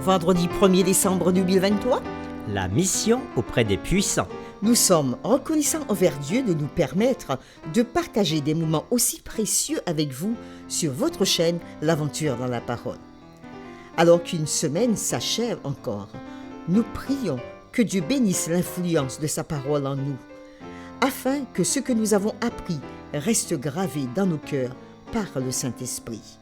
Vendredi 1er décembre 2023, La mission auprès des puissants. nous sommes reconnaissants envers Dieu de nous permettre de partager des moments aussi précieux avec vous sur votre chaîne L'Aventure dans la Parole. Alors qu'une semaine s'achève encore, nous prions que Dieu bénisse l'influence de sa parole en nous, afin que ce que nous avons appris reste gravé dans nos cœurs par le Saint-Esprit.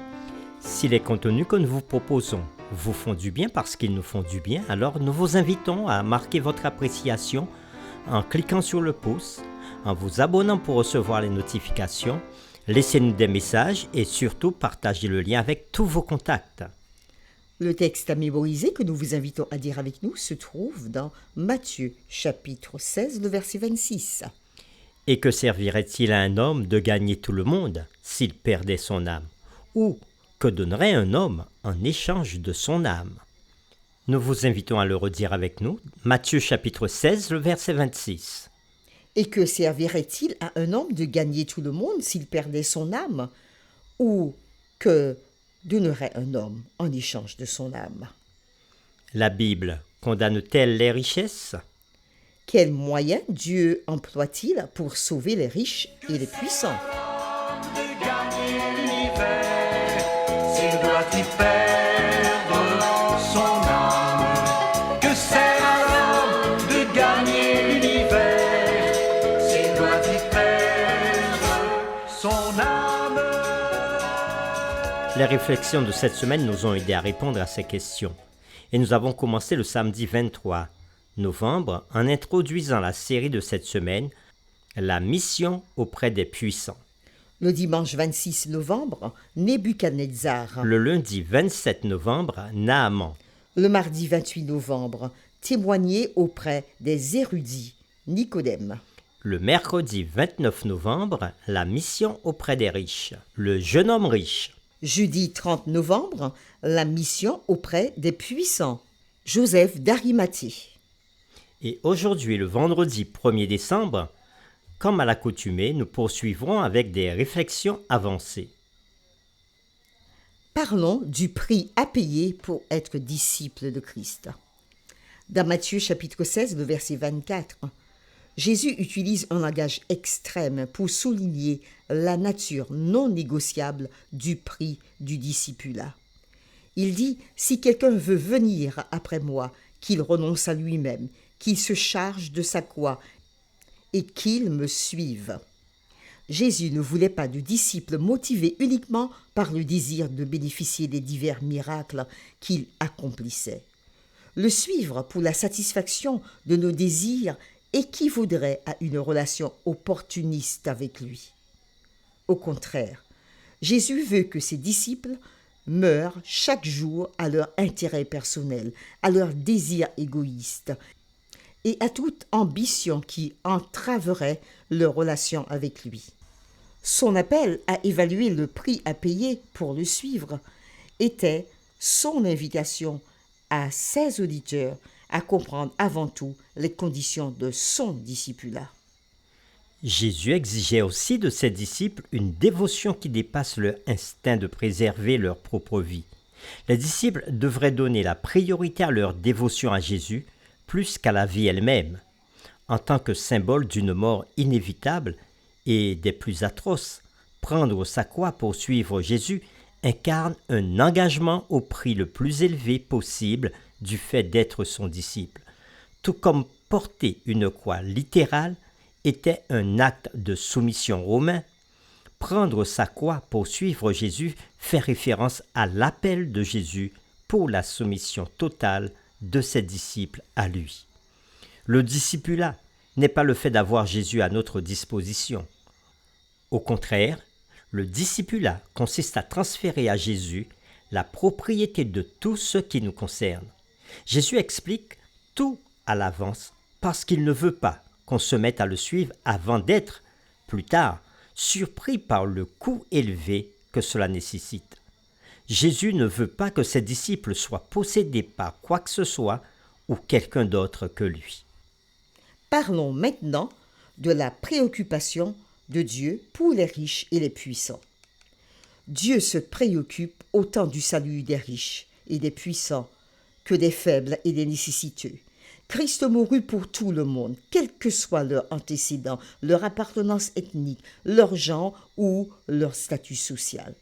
Si les contenus que nous vous proposons vous font du bien parce qu'ils nous font du bien, alors nous vous invitons à marquer votre appréciation en cliquant sur le pouce, en vous abonnant pour recevoir les notifications, laissez-nous des messages et surtout partagez le lien avec tous vos contacts. Le texte à mémoriser que nous vous invitons à dire avec nous se trouve dans Matthieu chapitre 16, le verset 26. Et que servirait-il à un homme de gagner tout le monde s'il perdait son âme? Ou que donnerait un homme en échange de son âme? Nous vous invitons à le redire avec nous. Matthieu chapitre 16, le verset 26. Et que servirait-il à un homme de gagner tout le monde s'il perdait son âme? Ou que donnerait un homme en échange de son âme? La Bible condamne-t-elle les richesses? Quels moyens Dieu emploie-t-il pour sauver les riches et les puissants? De gagner l'univers, s'il doit y perdre son âme. Que sert à l'homme de gagner l'univers, s'il doit y perdre son âme? Les réflexions de cette semaine nous ont aidés à répondre à ces questions. Et nous avons commencé le samedi 23 novembre en introduisant la série de cette semaine, La mission auprès des puissants. Le dimanche 26 novembre, Nebuchadnezzar. Le lundi 27 novembre, Naaman. Le mardi 28 novembre, témoigner auprès des érudits, Nicodème. Le mercredi 29 novembre, la mission auprès des riches, le jeune homme riche. Jeudi 30 novembre, la mission auprès des puissants, Joseph d'Arimathée. Et aujourd'hui, le vendredi 1er décembre, comme à l'accoutumée, nous poursuivrons avec des réflexions avancées. Parlons du prix à payer pour être disciple de Christ. Dans Matthieu chapitre 16, le verset 24, Jésus utilise un langage extrême pour souligner la nature non négociable du prix du discipulat. Il dit, si quelqu'un veut venir après moi, qu'il renonce à lui-même, qu'il se charge de sa croix et qu'il me suive. Jésus ne voulait pas de disciples motivés uniquement par le désir de bénéficier des divers miracles qu'il accomplissait. Le suivre pour la satisfaction de nos désirs équivaudrait à une relation opportuniste avec lui. Au contraire, Jésus veut que ses disciples meurent chaque jour à leur intérêt personnel, à leur désir égoïste et à toute ambition qui entraverait leur relation avec lui. Son appel à évaluer le prix à payer pour le suivre était son invitation à ses auditeurs à comprendre avant tout les conditions de son discipulat. Jésus exigeait aussi de ses disciples une dévotion qui dépasse leur instinct de préserver leur propre vie. Les disciples devraient donner la priorité à leur dévotion à Jésus plus qu'à la vie elle-même. En tant que symbole d'une mort inévitable et des plus atroces, prendre sa croix pour suivre Jésus incarne un engagement au prix le plus élevé possible du fait d'être son disciple. Tout comme porter une croix littérale était un acte de soumission romain, prendre sa croix pour suivre Jésus fait référence à l'appel de Jésus pour la soumission totale de ses disciples à lui. Le discipulat n'est pas le fait d'avoir Jésus à notre disposition. Au contraire, le discipulat consiste à transférer à Jésus la propriété de tout ce qui nous concerne. Jésus explique tout à l'avance parce qu'il ne veut pas qu'on se mette à le suivre avant d'être, plus tard, surpris par le coût élevé que cela nécessite. Jésus ne veut pas que ses disciples soient possédés par quoi que ce soit ou quelqu'un d'autre que lui. Parlons maintenant de la préoccupation de Dieu pour les riches et les puissants. Dieu se préoccupe autant du salut des riches et des puissants que des faibles et des nécessiteux. Christ mourut pour tout le monde, quel que soit leur antécédent, leur appartenance ethnique, leur genre ou leur statut social.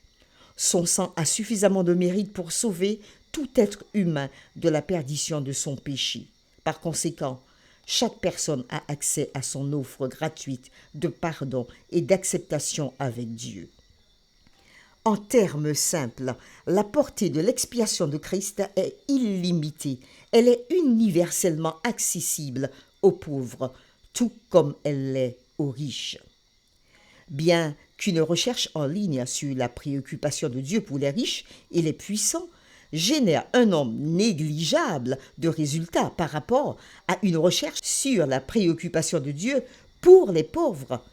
Son sang a suffisamment de mérite pour sauver tout être humain de la perdition de son péché. Par conséquent, chaque personne a accès à son offre gratuite de pardon et d'acceptation avec Dieu. En termes simples, la portée de l'expiation de Christ est illimitée. Elle est universellement accessible aux pauvres, tout comme elle l'est aux riches. Bien qu'une recherche en ligne sur la préoccupation de Dieu pour les riches et les puissants génère un nombre négligeable de résultats par rapport à une recherche sur la préoccupation de Dieu pour les pauvres,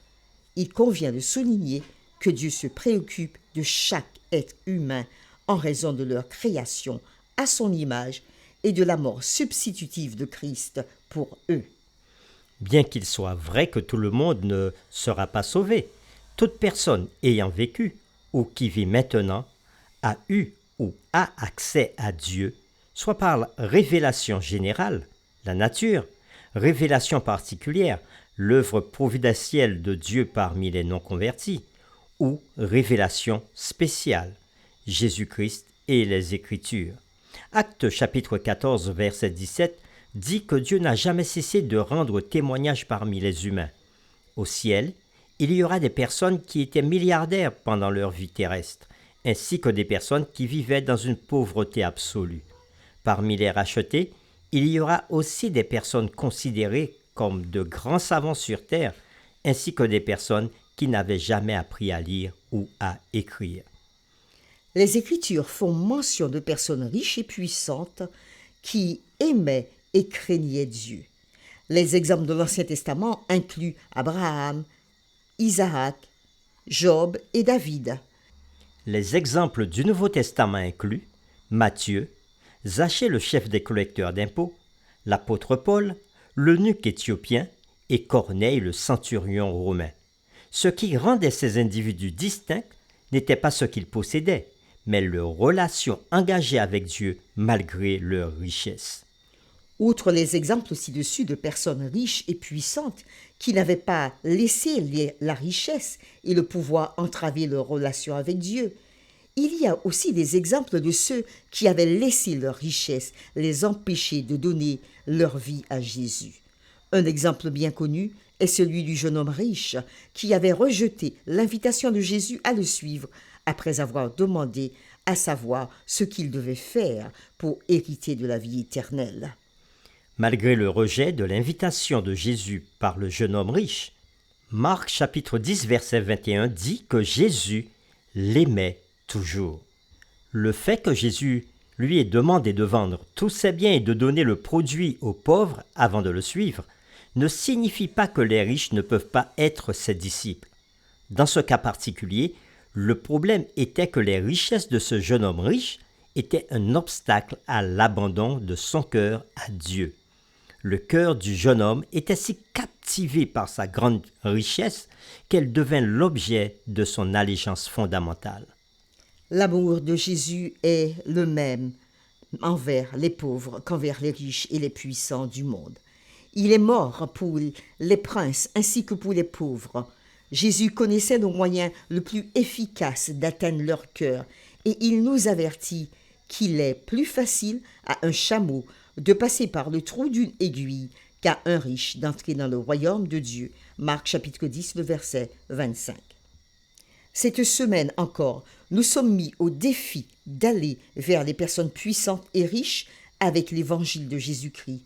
il convient de souligner que Dieu se préoccupe de chaque être humain en raison de leur création à son image et de la mort substitutive de Christ pour eux. Bien qu'il soit vrai que tout le monde ne sera pas sauvé, toute personne ayant vécu ou qui vit maintenant a eu ou a accès à Dieu, soit par révélation générale, la nature, révélation particulière, l'œuvre providentielle de Dieu parmi les non-convertis, ou révélation spéciale, Jésus-Christ et les Écritures. Actes chapitre 14, verset 17 dit que Dieu n'a jamais cessé de rendre témoignage parmi les humains. Au ciel, il y aura des personnes qui étaient milliardaires pendant leur vie terrestre, ainsi que des personnes qui vivaient dans une pauvreté absolue. Parmi les rachetés, il y aura aussi des personnes considérées comme de grands savants sur terre, ainsi que des personnes qui n'avaient jamais appris à lire ou à écrire. Les Écritures font mention de personnes riches et puissantes qui aimaient et craignaient Dieu. Les exemples de l'Ancien Testament incluent Abraham, Isaac, Job et David. Les exemples du Nouveau Testament incluent Matthieu, Zachée le chef des collecteurs d'impôts, l'apôtre Paul, l'eunuque éthiopien et Corneille le centurion romain. Ce qui rendait ces individus distincts n'était pas ce qu'ils possédaient, mais leur relation engagée avec Dieu malgré leur richesse. Outre les exemples ci-dessus de personnes riches et puissantes qui n'avaient pas laissé la richesse et le pouvoir entraver leur relation avec Dieu, il y a aussi des exemples de ceux qui avaient laissé leur richesse les empêcher de donner leur vie à Jésus. Un exemple bien connu est celui du jeune homme riche qui avait rejeté l'invitation de Jésus à le suivre après avoir demandé à savoir ce qu'il devait faire pour hériter de la vie éternelle. Malgré le rejet de l'invitation de Jésus par le jeune homme riche, Marc chapitre 10 verset 21 dit que Jésus l'aimait toujours. Le fait que Jésus lui ait demandé de vendre tous ses biens et de donner le produit aux pauvres avant de le suivre ne signifie pas que les riches ne peuvent pas être ses disciples. Dans ce cas particulier, le problème était que les richesses de ce jeune homme riche étaient un obstacle à l'abandon de son cœur à Dieu. Le cœur du jeune homme était si captivé par sa grande richesse qu'elle devint l'objet de son allégeance fondamentale. L'amour de Jésus est le même envers les pauvres qu'envers les riches et les puissants du monde. Il est mort pour les princes ainsi que pour les pauvres. Jésus connaissait le moyen le plus efficace d'atteindre leur cœur et il nous avertit qu'il est plus facile à un chameau de passer par le trou d'une aiguille qu'à un riche d'entrer dans le royaume de Dieu. Marc chapitre 10, le verset 25. Cette semaine encore, nous sommes mis au défi d'aller vers les personnes puissantes et riches avec l'évangile de Jésus-Christ.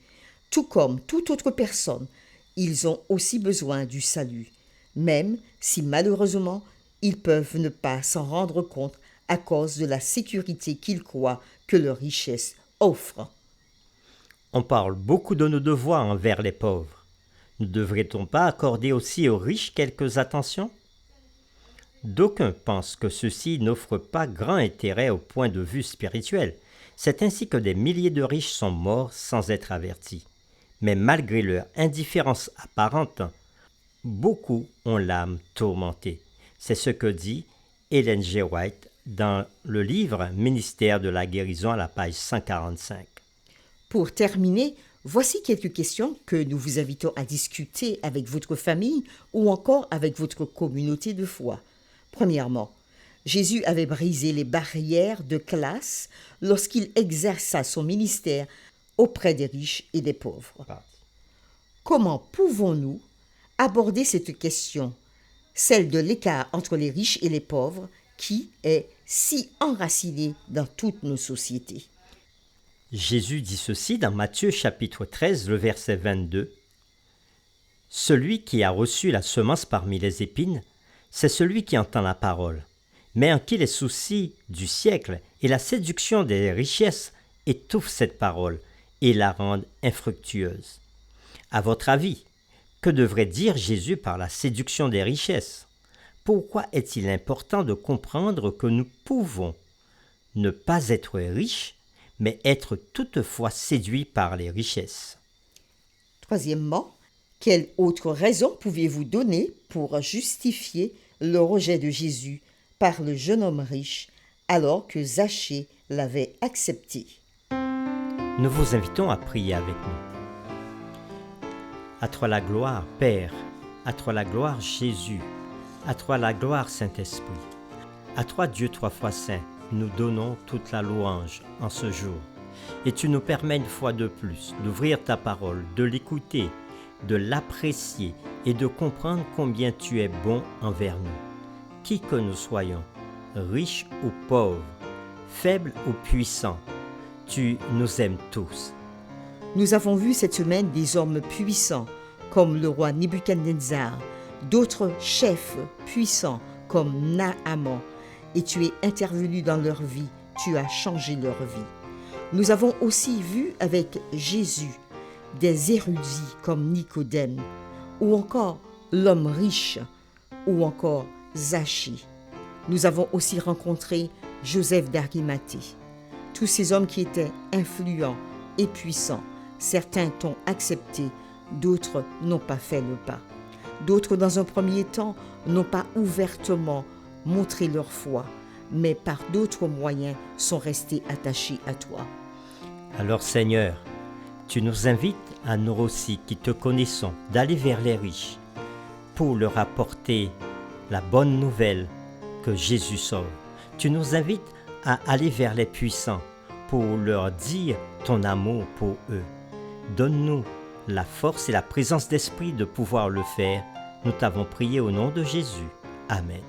Tout comme toute autre personne, ils ont aussi besoin du salut, même si malheureusement, ils peuvent ne pas s'en rendre compte à cause de la sécurité qu'ils croient que leur richesse offre. On parle beaucoup de nos devoirs envers les pauvres. Ne devrait-on pas accorder aussi aux riches quelques attentions ? D'aucuns pensent que ceux-ci n'offrent pas grand intérêt au point de vue spirituel. C'est ainsi que des milliers de riches sont morts sans être avertis. Mais malgré leur indifférence apparente, beaucoup ont l'âme tourmentée. C'est ce que dit Ellen G. White dans le livre Ministère de la guérison à la page 145. Pour terminer, voici quelques questions que nous vous invitons à discuter avec votre famille ou encore avec votre communauté de foi. Premièrement, Jésus avait brisé les barrières de classe lorsqu'il exerça son ministère auprès des riches et des pauvres. Comment pouvons-nous aborder cette question, celle de l'écart entre les riches et les pauvres, qui est si enracinée dans toutes nos sociétés? Jésus dit ceci dans Matthieu chapitre 13, le verset 22. « Celui qui a reçu la semence parmi les épines, c'est celui qui entend la parole, mais en qui les soucis du siècle et la séduction des richesses étouffent cette parole et la rendent infructueuse. » À votre avis, que devrait dire Jésus par la séduction des richesses? Pourquoi est-il important de comprendre que nous pouvons ne pas être riches, mais être toutefois séduits par les richesses? Troisièmement, quelle autre raison pouviez-vous donner pour justifier le rejet de Jésus par le jeune homme riche alors que Zachée l'avait accepté? Nous vous invitons à prier avec nous. À toi la gloire, Père, à toi la gloire, Jésus, à toi la gloire, Saint-Esprit. À toi, Dieu trois fois saint, nous donnons toute la louange en ce jour. Et tu nous permets une fois de plus d'ouvrir ta parole, de l'écouter, de l'apprécier et de comprendre combien tu es bon envers nous. Qui que nous soyons, riches ou pauvres, faibles ou puissants, tu nous aimes tous. Nous avons vu cette semaine des hommes puissants comme le roi Nebuchadnezzar, d'autres chefs puissants comme Naaman, et tu es intervenu dans leur vie, tu as changé leur vie. Nous avons aussi vu avec Jésus des érudits comme Nicodème, ou encore l'homme riche, ou encore Zachée. Nous avons aussi rencontré Joseph d'Arimathée. Tous ces hommes qui étaient influents et puissants, certains t'ont accepté, d'autres n'ont pas fait le pas. D'autres, dans un premier temps, n'ont pas ouvertement montré leur foi, mais par d'autres moyens sont restés attachés à toi. Alors Seigneur, tu nous invites à nous aussi qui te connaissons d'aller vers les riches pour leur apporter la bonne nouvelle que Jésus sauve. Tu nous invites à aller vers les puissants pour leur dire ton amour pour eux. Donne-nous la force et la présence d'esprit de pouvoir le faire. Nous t'avons prié au nom de Jésus. Amen.